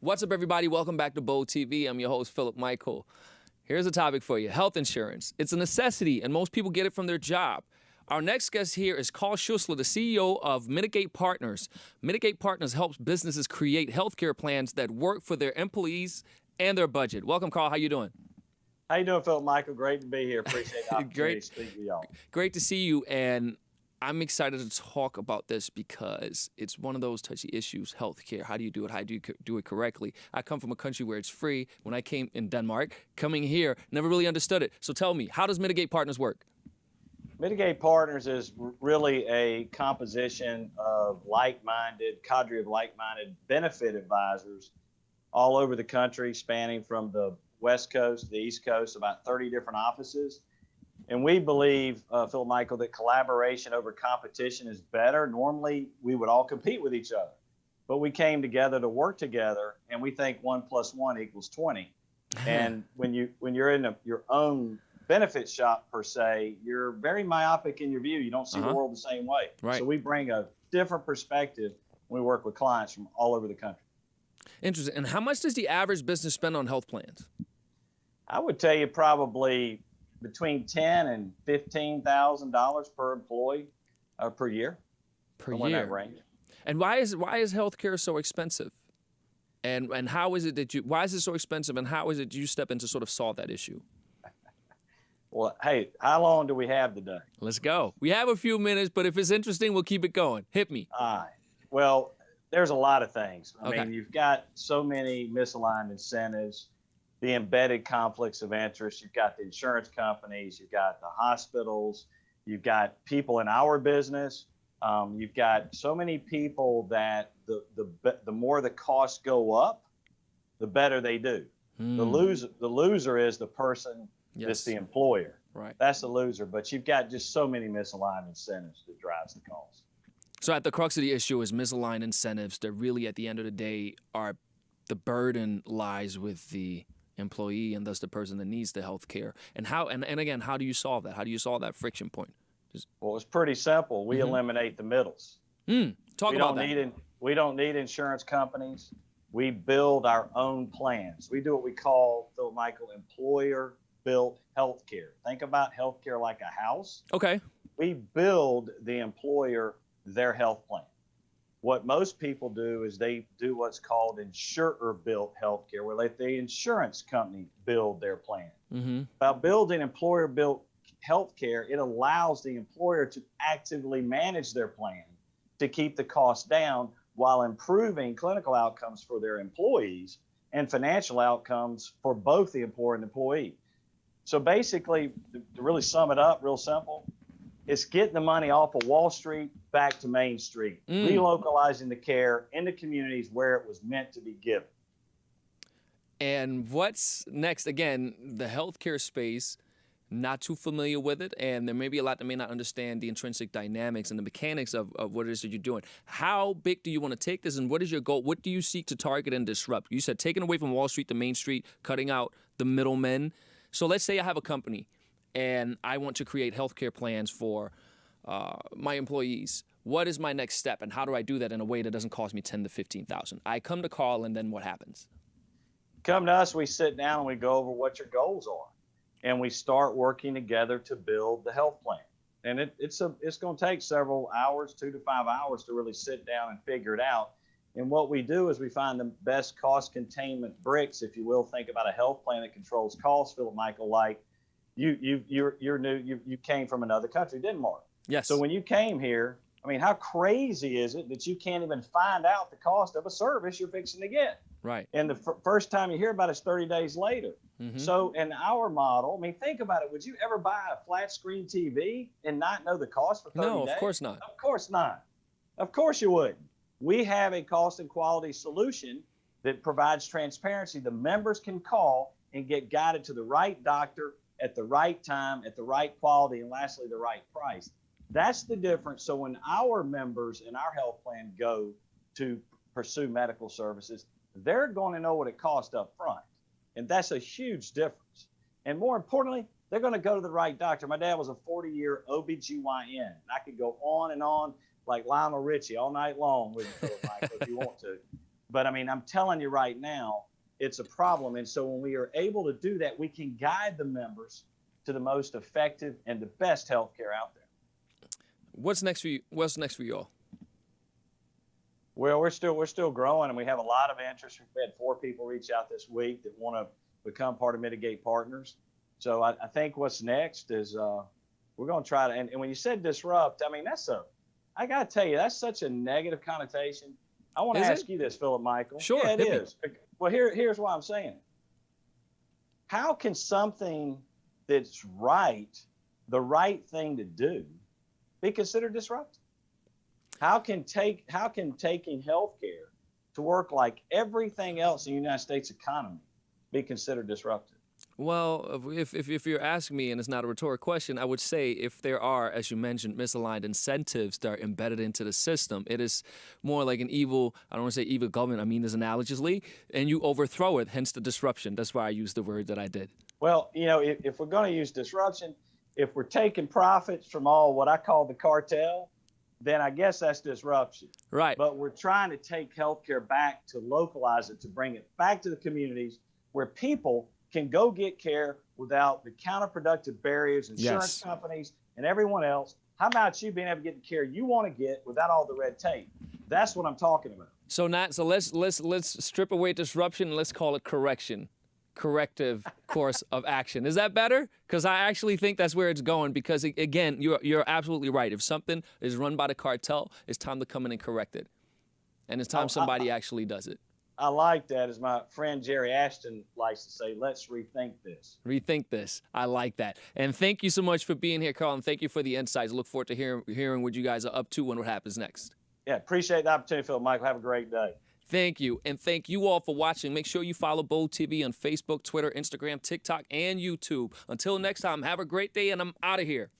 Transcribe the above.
What's up, everybody? Welcome back to Bold TV. I'm your host, Philip Michael. Here's a topic for you. Health insurance. It's a necessity, and most people get it from their job. Our next guest here is Carl Schuessler, the CEO of Mitigate Partners. Mitigate Partners helps businesses create healthcare plans that work for their employees and their budget. Welcome, Carl. How you doing? How you doing, Philip Michael? Great to be here. Appreciate the opportunity to speak with y'all. Great to see you, and I'm excited to talk about this because it's one of those touchy issues, healthcare. How do you do it? How do you do it correctly? I come from a country where it's free. When I came in Denmark, coming here, never really understood it. So tell me, how does Mitigate Partners work? Mitigate Partners is really a composition of cadre of like-minded benefit advisors all over the country, spanning from the West Coast to the East Coast, about 30 different offices. And we believe, Phil Michael, that collaboration over competition is better. Normally, we would all compete with each other, but we came together to work together, and we think 1 + 1 = 20. And when you're in your own benefit shop per se, you're very myopic in your view. You don't see the world the same way. Right. So we bring a different perspective when we work with clients from all over the country. Interesting. And how much does the average business spend on health plans? I would tell you probably between $10,000 and $15,000 per employee per year. Per somewhere in year. that range. And why is healthcare so expensive? And how is it that why is it so expensive, and how is it you step in to sort of solve that issue? Well, hey, how long do we have today? Let's go. We have a few minutes, but if it's interesting, we'll keep it going. Hit me. All right. Well, there's a lot of things. I Okay. mean, you've got so many misaligned incentives, the embedded conflicts of interest. You've got the insurance companies, you've got the hospitals, you've got people in our business. You've got so many people that the more the costs go up, the better they do. The loser is the person that's the employer. Right. That's the loser. But you've got just so many misaligned incentives that drives the cost. So at the crux of the issue is misaligned incentives that really, at the end of the day, are the burden lies with the employee and thus the person that needs the health care. And again, how do you solve that? How do you solve that friction point? Well, it's pretty simple. We eliminate the middles. Talk about that. We don't need insurance companies. We build our own plans. We do what we call, Phil Michael, employer-built healthcare. Think about healthcare like a house. Okay. We build the employer their health plan. What most people do is they do what's called insurer-built healthcare, where let the insurance company build their plan. By building employer-built healthcare, it allows the employer to actively manage their plan to keep the costs down while improving clinical outcomes for their employees and financial outcomes for both the employer and the employee. So basically, to really sum it up real simple, it's getting the money off of Wall Street back to Main Street, relocalizing the care into communities where it was meant to be given. And what's next? Again, the healthcare space, not too familiar with it, and there may be a lot that may not understand the intrinsic dynamics and the mechanics of what it is that you're doing. How big do you want to take this, and what is your goal? What do you seek to target and disrupt? You said taking away from Wall Street to Main Street, cutting out the middlemen. So let's say I have a company, and I want to create healthcare plans for my employees. What is my next step, and how do I do that in a way that doesn't cost me $10,000 to $15,000? I come to Carl, and then what happens? Come to us, we sit down and we go over what your goals are, and we start working together to build the health plan. And it's going to take several hours, 2 to 5 hours, to really sit down and figure it out. And what we do is we find the best cost containment bricks, if you will. Think about a health plan that controls costs, Philip Michael, like you're new, you came from another country, Denmark. Yes. So when you came here, I mean, how crazy is it that you can't even find out the cost of a service you're fixing to get? Right. And the first time you hear about it is 30 days later. So in our model, I mean, think about it. Would you ever buy a flat screen TV and not know the cost for 30 days? No, of course not. Of course not. Of course you wouldn't. We have a cost and quality solution that provides transparency. The members can call and get guided to the right doctor at the right time, at the right quality, and lastly, the right price. That's the difference. So when our members in our health plan go to pursue medical services, they're going to know what it costs up front. And that's a huge difference. And more importantly, they're going to go to the right doctor. My dad was a 40-year OBGYN. I could go on and on like Lionel Richie all night long with you, Michael, if you want to. But I mean, I'm telling you right now, it's a problem. And so when we are able to do that, we can guide the members to the most effective and the best healthcare out there. What's next for you? What's next for you all? Well, we're still growing, and we have a lot of interest. We've had 4 people reach out this week that want to become part of Mitigate Partners. So I think what's next is we're going to try to. And when you said disrupt, I mean I got to tell you, that's such a negative connotation. I want to ask you this, Philip Michael. Sure, yeah, it is. Well, here's why I'm saying it. How can something that's the right thing to do, be considered disruptive? How can taking healthcare to work like everything else in the United States economy be considered disruptive? Well, if you're asking me, and it's not a rhetorical question, I would say if there are, as you mentioned, misaligned incentives that are embedded into the system, it is more like an evil, I don't want to say evil government, I mean this analogously, and you overthrow it, hence the disruption. That's why I used the word that I did. Well, if we're going to use disruption, if we're taking profits from all what I call the cartel, then I guess that's disruption. Right. But we're trying to take healthcare back, to localize it, to bring it back to the communities where people can go get care without the counterproductive barriers, insurance companies, and everyone else. How about you being able to get the care you want to get without all the red tape? That's what I'm talking about. So let's strip away disruption and let's call it corrective course of action. Is that better? Because I actually think that's where it's going. Because again, you're absolutely right. If something is run by the cartel, it's time to come in and correct it, and it's time somebody actually does it. I like that. As my friend Jerry Ashton likes to say, let's rethink this. Rethink this. I like that. And thank you so much for being here, Carl, and thank you for the insights. I look forward to hearing what you guys are up to and what happens next. Yeah, appreciate the opportunity, Phil. Michael, have a great day. Thank you. And thank you all for watching. Make sure you follow Bold TV on Facebook, Twitter, Instagram, TikTok, and YouTube. Until next time, have a great day, and I'm out of here.